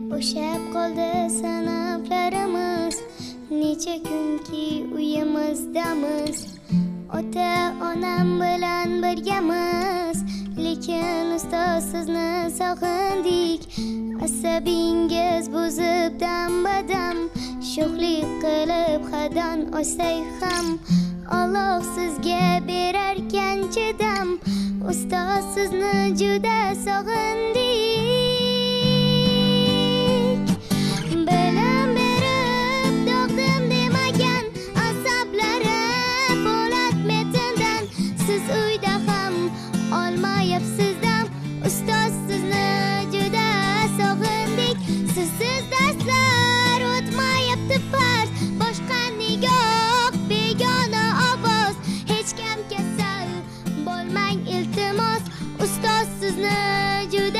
Bo'shab qoldi sanablarimiz, necha kunki uyimizdamiz. Ota onam bilan birgamiz, lekin ustoz sizni sog'indik. Asabingiz buzib dam-badam, sho'xlik qilib haddan ochsak ham, Alloh sizga berarkan chidam. Ustoz sizni juda sog'indik. Bilim berib dog'dim demagan asablarim po'lat metindan. Siz uyda ham olmayapsiz dam. Ustoz sizni juda sog'indik. Sizsiz darslar o'tmayapti farz, boshqa nigoh begona ovoz. Hech kam kasal bo'lmang iltimos, ustoz sizni juda